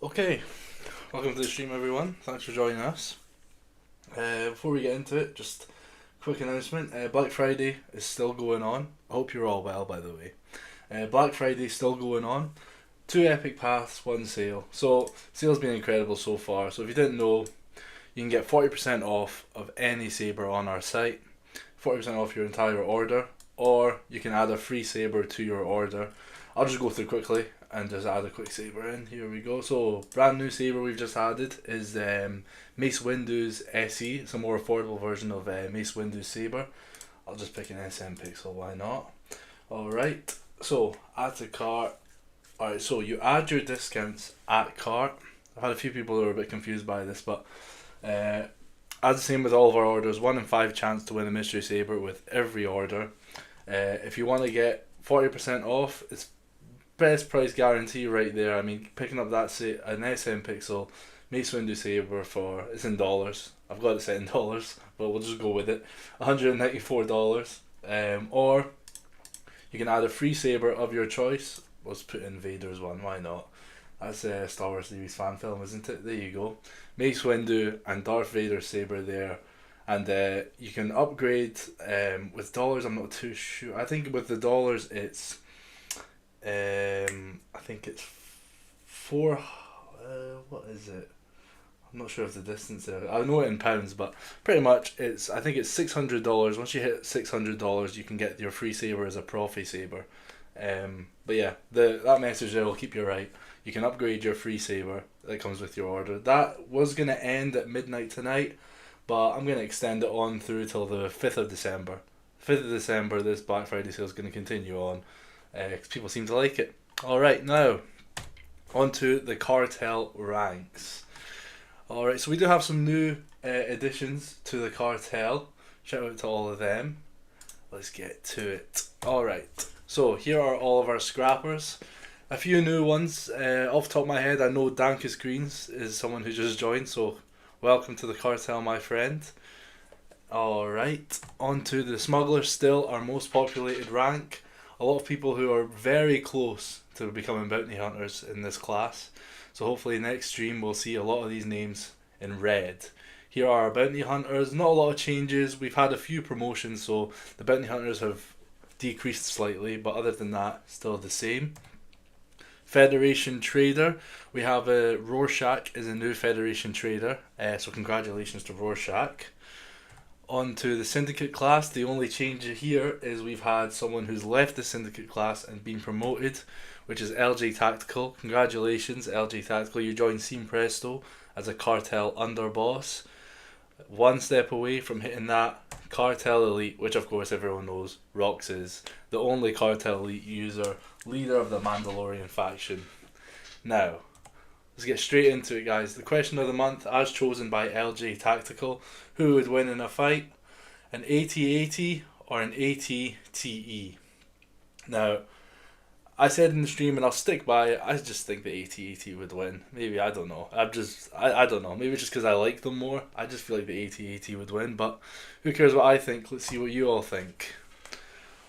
Okay, welcome to the stream, everyone. Thanks for joining us. Before we get into it, just quick announcement: Black Friday is still going on. I hope you're all well, by the way. Black Friday is still going on. Two epic paths, one sale. So sale's been incredible so far. So if you didn't know, you can get 40% off of any saber on our site, 40% off your entire order, or you can add a free saber to your order. I'll just go through quickly and just add a quick saber in. Here we go. So brand new saber we've just added is Mace Windew's SE. It's a more affordable version of Mace Windew's saber. I'll just pick an SM pixel. Why not? All right. So add to cart. All right. So you add your discounts at cart. I've had a few people who are a bit confused by this, but as the same with all of our orders, 1 in 5 chance to win a mystery saber with every order. If you want to get 40% off, it's best price guarantee right there. I mean, picking up that an SM Pixel Mace Windu Saber for, it's in dollars. I've got it set in dollars, but we'll just go with it. $194. Or you can add a free saber of your choice. Let's put in Vader's one. Why not? That's a Star Wars series fan film, isn't it? There you go. Mace Windu and Darth Vader saber there. And you can upgrade with dollars. I'm not too sure. I think with the dollars it's I think it's four. What is it? I'm not sure of the distance there. I know it in pounds, but pretty much it's. I think it's $600. Once you hit $600, you can get your free saber as a Profi saber. But yeah, that message there will keep you right. You can upgrade your free saber that comes with your order. That was gonna end at midnight tonight, but I'm gonna extend it on through till the 5th of December. 5th of December, this Black Friday sale is gonna continue on. Because people seem to like it. Alright, now on to the cartel ranks. Alright, so we do have some new additions to the cartel. Shout out to all of them. Let's get to it. Alright, so here are all of our scrappers. A few new ones. Off the top of my head, I know Dankus Greens is someone who just joined, so welcome to the cartel, my friend. Alright, on to the smuggler, still our most populated rank. A lot of people who are very close to becoming bounty hunters in this class. So hopefully next stream we'll see a lot of these names in red. Here are our bounty hunters. Not a lot of changes. We've had a few promotions, so the bounty hunters have decreased slightly, but other than that, still the same. Federation Trader. We have Rorschach is a new Federation Trader, so congratulations to Rorschach. On to the Syndicate class. The only change here is we've had someone who's left the Syndicate class and been promoted, which is LJ Tactical. Congratulations, LJ Tactical. You joined Team Presto as a Cartel Underboss. One step away from hitting that Cartel Elite, which of course everyone knows Rox is the only Cartel Elite user, leader of the Mandalorian faction. Now, let's get straight into it, guys. The question of the month, as chosen by LJ Tactical: who would win in a fight, an AT-AT or an AT-TE? Now, I said in the stream, and I'll stick by it, I just think the AT-AT would win. Maybe, I don't know. I don't know. Maybe just because I like them more. I just feel like the AT-AT would win, but who cares what I think? Let's see what you all think.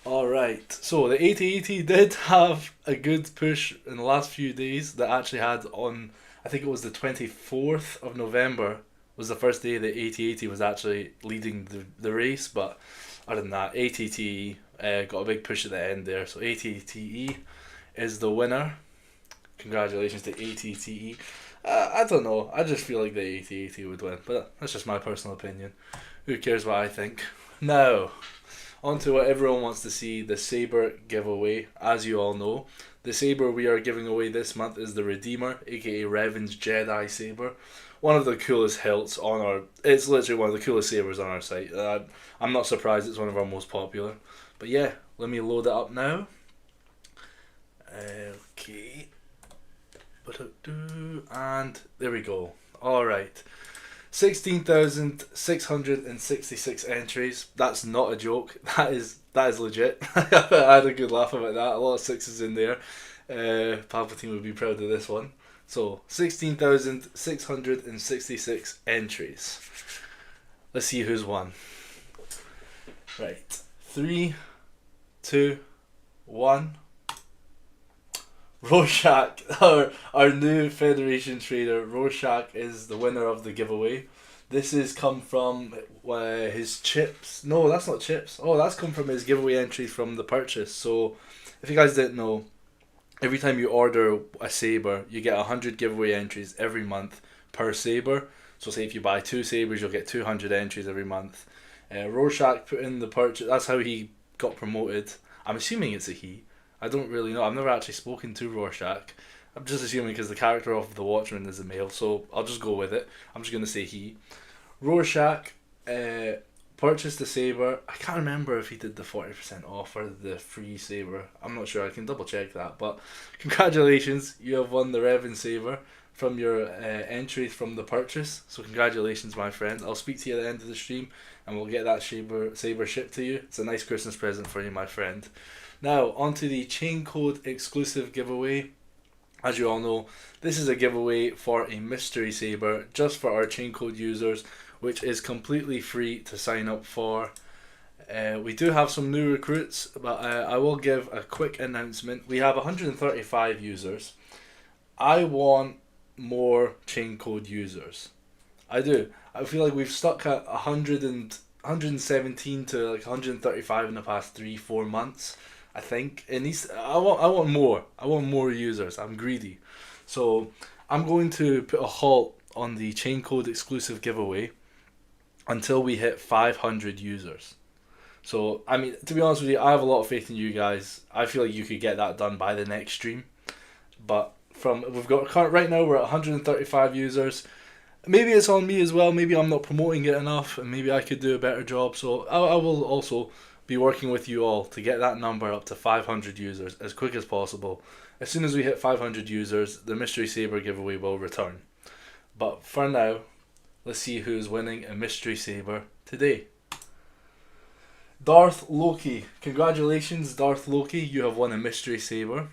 Alright, so the AT-AT did have a good push in the last few days that actually had on, I think it was the 24th of November was the first day that AT-AT was actually leading the race, but other than that, AT-TE got a big push at the end there, so AT-TE is the winner. Congratulations to AT-TE. I don't know, I just feel like the AT-AT would win, but that's just my personal opinion. Who cares what I think? Now, on to what everyone wants to see, the Saber giveaway. As you all know, the Saber we are giving away this month is the Redeemer, aka Revan's Jedi Saber. One of the coolest hilts on our... It's literally one of the coolest sabers on our site. I'm not surprised it's one of our most popular. But yeah, let me load it up now. Okay. And there we go. Alright. 16,666 entries. That's not a joke. That is legit. I had a good laugh about that. A lot of sixes in there. Palpatine would be proud of this one. So 16,666 entries. Let's see who's won. Right. 3, 2, 1. Rorschach, our new Federation trader, Rorschach is the winner of the giveaway. This has come from his chips. No, that's not chips. Oh, that's come from his giveaway entries from the purchase. So, if you guys didn't know, every time you order a Saber, you get 100 giveaway entries every month per Saber. So, say if you buy 2 Sabers, you'll get 200 entries every month. Rorschach put in the purchase. That's how he got promoted. I'm assuming it's a he. I don't really know. I've never actually spoken to Rorschach. I'm just assuming because the character of the Watchman is a male, so I'll just go with it. I'm just going to say he. Rorschach purchased the Saber. I can't remember if he did the 40% off or the free Saber. I'm not sure. I can double check that. But congratulations, you have won the Revan Saber from your entry from the purchase. So congratulations, my friend. I'll speak to you at the end of the stream and we'll get that Saber shipped to you. It's a nice Christmas present for you, my friend. Now, on to the chain code exclusive giveaway. As you all know, this is a giveaway for a mystery Saber just for our chain code users, which is completely free to sign up for. We do have some new recruits, but I will give a quick announcement. We have 135 users. I want more chain code users. I do. I feel like we've stuck at 117 to like 135 in the past 3-4 months. I think it needs. I want more. I want more users. I'm greedy, so I'm going to put a halt on the chain code exclusive giveaway until we hit 500 users. So I mean, to be honest with you, I have a lot of faith in you guys. I feel like you could get that done by the next stream. But we've got right now we're at 135 users. Maybe it's on me as well. Maybe I'm not promoting it enough, and maybe I could do a better job. So I will also be working with you all to get that number up to 500 users as quick as possible. As soon as we hit 500 users, the Mystery Saber giveaway will return. But for now, let's see who's winning a Mystery Saber today. Darth Loki. Congratulations, Darth Loki. You have won a Mystery Saber.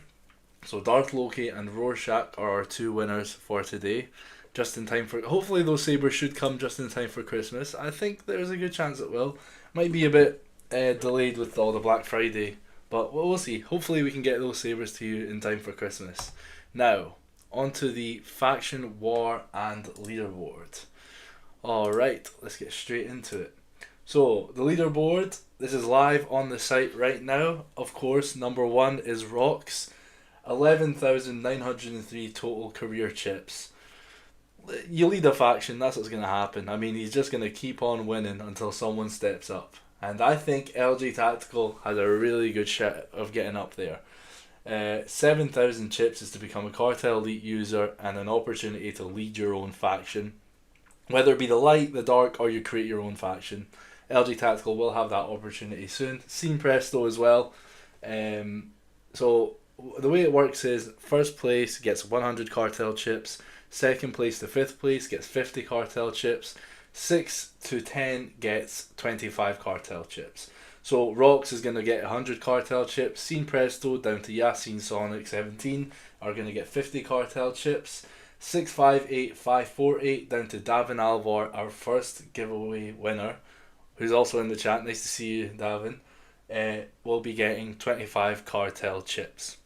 So Darth Loki and Rorschach are our 2 winners for today. Just in time for... Hopefully those Sabers should come just in time for Christmas. I think there's a good chance it will. Might be a bit delayed with all the Black Friday, but we'll see. Hopefully we can get those Sabers to you in time for Christmas. Now, on to the faction war and leaderboard. Alright, let's get straight into it. So, the leaderboard, this is live on the site right now. Of course, number 1 is Rox. 11,903 total career chips. You lead a faction, that's what's going to happen. I mean, he's just going to keep on winning until someone steps up. And I think LG Tactical has a really good shot of getting up there. 7,000 chips is to become a Cartel Elite user and an opportunity to lead your own faction. Whether it be the light, the dark, or you create your own faction. LG Tactical will have that opportunity soon. Scene Presto as well. So the way it works is first place gets 100 Cartel chips. Second place to 5th place gets 50 Cartel chips. 6 to 10 gets 25 Cartel chips. So Rox is going to get 100 Cartel chips. Scene Presto down to Yasin Sonic 17 are going to get 50 Cartel chips. 658548 down to Davin Alvor, our first giveaway winner, who's also in the chat. Nice to see you, Davin. Will be getting 25 Cartel chips.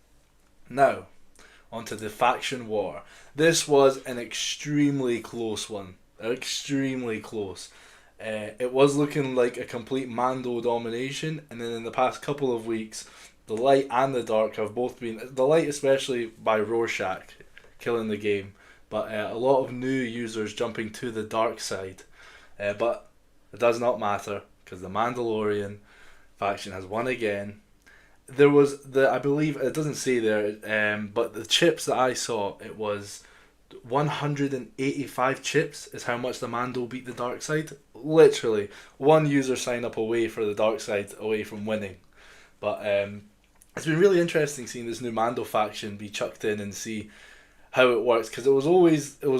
Now, onto the faction war. This was an extremely close one. Extremely close. It was looking like a complete Mando domination, and then in the past couple of weeks, the light and the dark have both been, the light especially by Rorschach killing the game, but a lot of new users jumping to the dark side. But it does not matter because the Mandalorian faction has won again. There was I believe it doesn't say there, but the chips that I saw, it was 185 chips is how much the Mando beat the dark side. Literally, one user sign up away for the dark side, away from winning. But it's been really interesting seeing this new Mando faction be chucked in and see how it works, because it was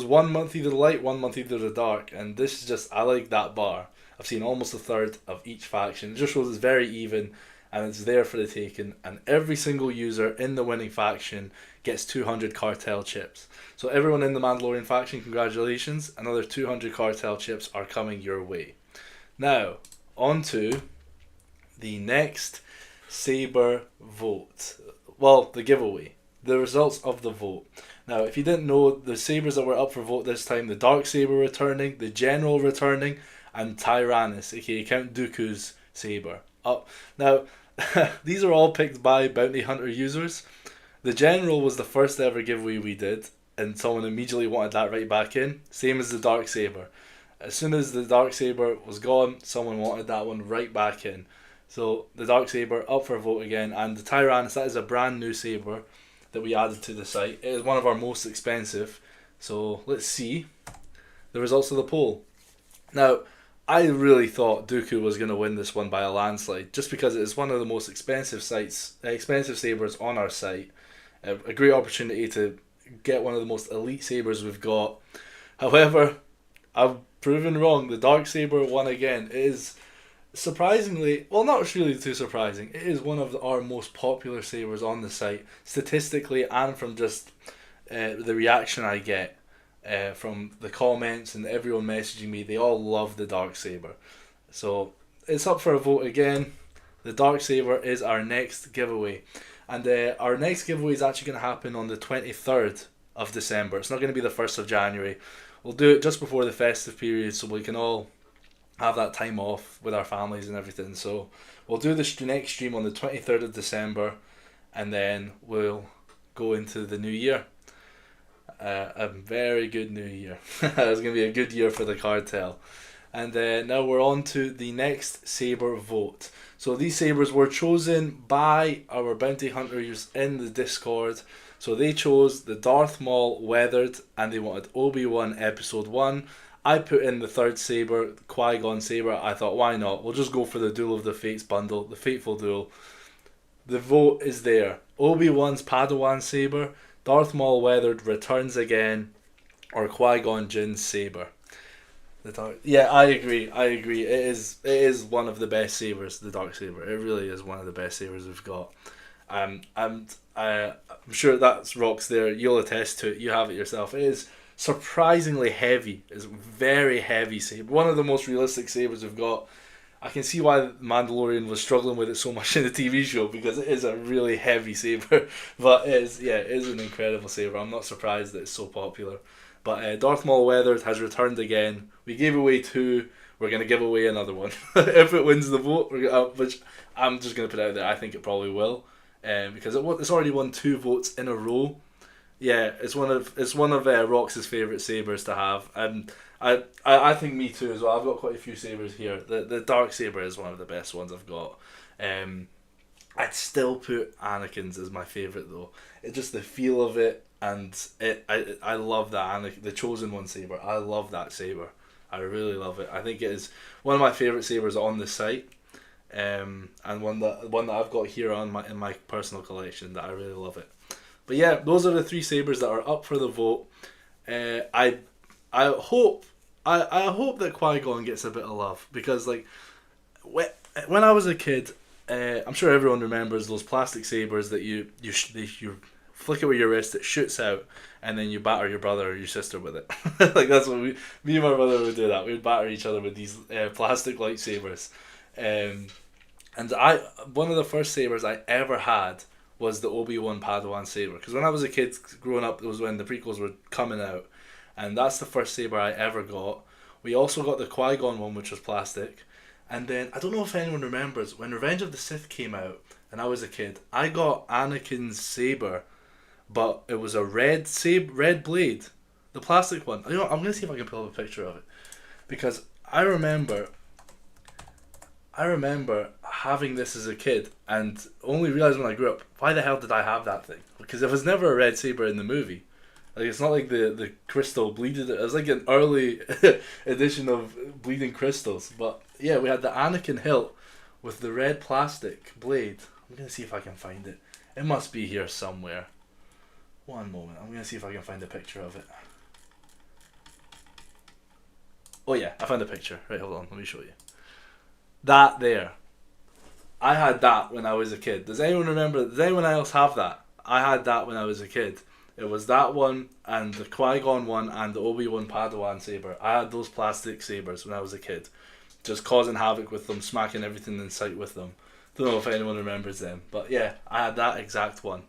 1 month either the light, 1 month either the dark, and this is just, I like that bar. I've seen almost a third of each faction. It just shows it's very even and it's there for the taking, and every single user in the winning faction gets 200 Cartel chips. So everyone in the Mandalorian faction, congratulations, another 200 Cartel chips are coming your way. Now, on to the next Saber vote. Well, the giveaway. the results of the vote. Now, if you didn't know, the sabers that were up for vote this time, the Dark Saber returning, the General returning, and Tyrannus, aka Count Dooku's saber, up. Now, these are all picked by Bounty Hunter users. The General was the first ever giveaway we did, and someone immediately wanted that right back in. Same as the Dark Saber. As soon as the Dark Saber was gone, someone wanted that one right back in. So the Dark Saber up for a vote again, and the Tyrannus, that is a brand new saber that we added to the site. It is one of our most expensive. So let's see the results of the poll. Now, I really thought Dooku was going to win this one by a landslide, just because it is one of the most expensive sabers on our site. A great opportunity to get one of the most elite sabers we've got. However, I've proven wrong. The Dark Saber won again. It is surprisingly, well, not really too surprising, it is one of our most popular sabers on the site, statistically, and from just the reaction I get from the comments and everyone messaging me. They all love the Dark Saber. So it's up for a vote again. The Dark Saber is our next giveaway. And our next giveaway is actually going to happen on the 23rd of December. It's not going to be the 1st of January. We'll do it just before the festive period so we can all have that time off with our families and everything. So we'll do the next stream on the 23rd of December, and then we'll go into the new year. A very good new year. It's going to be a good year for the cartel. And now we're on to the next saber vote. So these sabers were chosen by our bounty hunters in the Discord. So they chose the Darth Maul Weathered, and they wanted Obi-Wan Episode 1. I put in the third saber, Qui-Gon saber. I thought, why not? We'll just go for the Duel of the Fates bundle, the Fateful Duel. The vote is there. Obi-Wan's Padawan saber, Darth Maul Weathered returns again, or Qui-Gon Jinn's saber. Yeah, I agree. It is one of the best sabers, the Dark Saber. It really is one of the best sabers we've got. I'm sure that's Rox there. You'll attest to it. You have it yourself. It is surprisingly heavy. It's very heavy saber. One of the most realistic sabers we've got. I can see why Mandalorian was struggling with it so much in the TV show, because it is a really heavy saber. But it is an incredible saber. I'm not surprised that it's so popular. But Darth Maul Weathered has returned again. We gave away 2. We're going to give away another one. If it wins the vote, which I'm just going to put out there, I think it probably will. Because it's already won 2 votes in a row. Yeah, it's one of Rox's favourite sabers to have. And I think me too as well. I've got quite a few sabers here. The Dark Saber is one of the best ones I've got. I'd still put Anakin's as my favourite though. It's just the feel of it, and I love that the Chosen One saber. I love that saber. I really love it. I think it is one of my favourite sabers on the site, and one that I've got here in my personal collection. That I really love it. But yeah, those are the 3 sabers that are up for the vote. I hope that Qui-Gon gets a bit of love, because like when I was a kid, I'm sure everyone remembers those plastic sabers that you flick it with your wrist, it shoots out, and then you batter your brother or your sister with it. Like that's what me and my brother would do. That we would batter each other with these plastic lightsabers. And one of the first sabers I ever had was the Obi-Wan Padawan saber, because when I was a kid growing up, it was when the prequels were coming out, and that's the first saber I ever got. We also got the Qui-Gon one, which was plastic, and then I don't know if anyone remembers when Revenge of the Sith came out and I was a kid, I got Anakin's saber, but it was a red blade, the plastic one. You know, I'm gonna see if I can pull up a picture of it, because I remember having this as a kid and only realised when I grew up, why the hell did I have that thing? Because it was never a red saber in the movie. Like, it's not like the crystal bleeded. It was like an early edition of bleeding crystals. But yeah, we had the Anakin hilt with the red plastic blade. I'm going to see if I can find it. It must be here somewhere. One moment. I'm going to see if I can find a picture of it. Oh yeah, I found a picture. Right, hold on. Let me show you. That there. I had that when I was a kid. Does anyone remember? Does anyone else have that? I had that when I was a kid. It was that one and the Qui-Gon one and the Obi-Wan Padawan saber. I had those plastic sabers when I was a kid. Just causing havoc with them, smacking everything in sight with them. Don't know if anyone remembers them. But yeah, I had that exact one.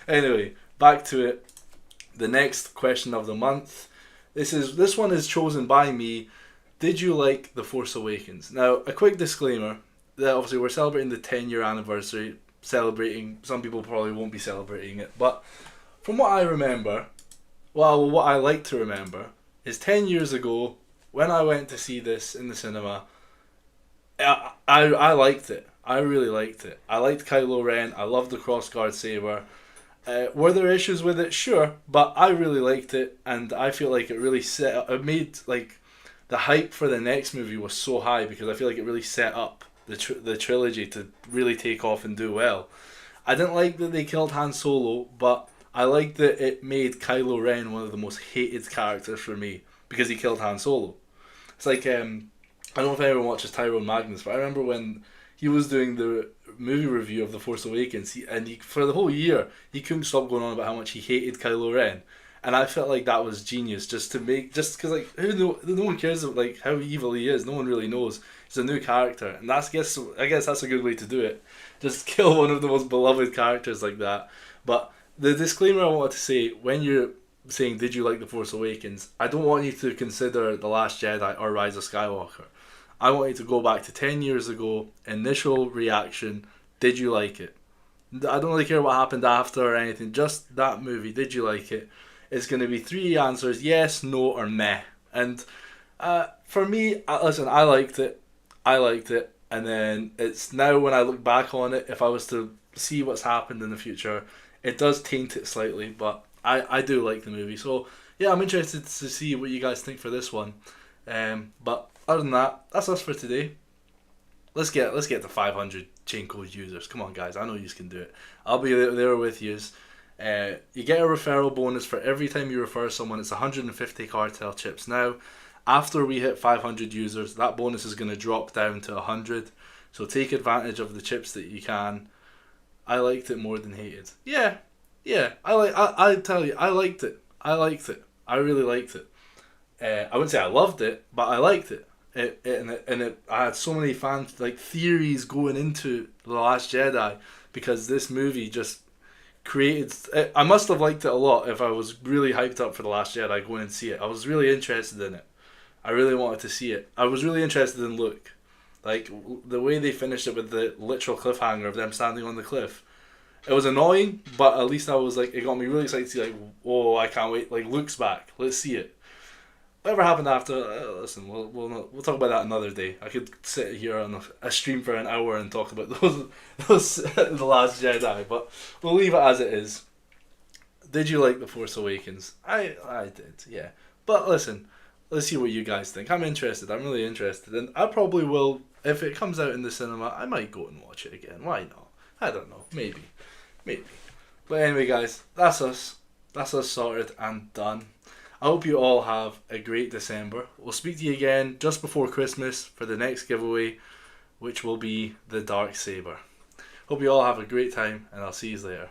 Anyway, back to it. The next question of the month. This one is chosen by me. Did you like The Force Awakens? Now, a quick disclaimer that obviously we're celebrating the 10-year anniversary. Some people probably won't be celebrating it, but from what I remember, well, what I like to remember is 10 years ago when I went to see this in the cinema. I liked it. I really liked it. I liked Kylo Ren. I loved the crossguard saber. Were there issues with it? Sure, but I really liked it, and I feel like it really it made like the hype for the next movie was so high because I feel like it really set up the trilogy to really take off and do well. I didn't like that they killed Han Solo, but I liked that it made Kylo Ren one of the most hated characters for me because he killed Han Solo. It's like I don't know if anyone watches Tyrone Magnus, but I remember when he was doing the movie review of The Force Awakens, he for the whole year he couldn't stop going on about how much he hated Kylo Ren, and I felt like that was genius just because like no one cares about like how evil he is. No one really knows. He's a new character, and I guess that's a good way to do it. Just kill one of the most beloved characters like that. But the disclaimer I wanted to say when you're saying did you like The Force Awakens, I don't want you to consider The Last Jedi or Rise of Skywalker. I want you to go back to 10 years ago, initial reaction, did you like it? I don't really care what happened after or anything, just that movie, did you like it? It's going to be 3 answers, yes, no, or meh. And for me, listen, I liked it, and then it's now when I look back on it, if I was to see what's happened in the future, it does taint it slightly, but I do like the movie. So yeah, I'm interested to see what you guys think for this one. But other than that, that's us for today. Let's get to 500 chain code users. Come on, guys. I know you can do it. I'll be there with you. You get a referral bonus for every time you refer someone. It's 150 cartel chips. Now, after we hit 500 users, that bonus is going to drop down to 100. So take advantage of the chips that you can. I liked it more than hated. Yeah. I tell you, I liked it. I really liked it. I wouldn't say I loved it, but I liked it. I had so many theories going into The Last Jedi because this movie just created. I must have liked it a lot if I was really hyped up for The Last Jedi going and see it. I was really interested in it. I really wanted to see it. I was really interested in Luke, like the way they finished it with the literal cliffhanger of them standing on the cliff. It was annoying, but at least I was like, it got me really excited to see like, whoa, I can't wait. Like Luke's back. Let's see it. Whatever happened after, listen, we'll talk about that another day. I could sit here on a stream for an hour and talk about those The Last Jedi, but we'll leave it as it is. Did you like The Force Awakens? I did, yeah. But listen, let's see what you guys think. I'm interested. I'm really interested, and I probably will if it comes out in the cinema. I might go and watch it again. Why not? I don't know. Maybe. But anyway, guys, that's us. That's us sorted and done. I hope you all have a great December. We'll speak to you again just before Christmas for the next giveaway, which will be the Dark Saber. Hope you all have a great time, and I'll see you later.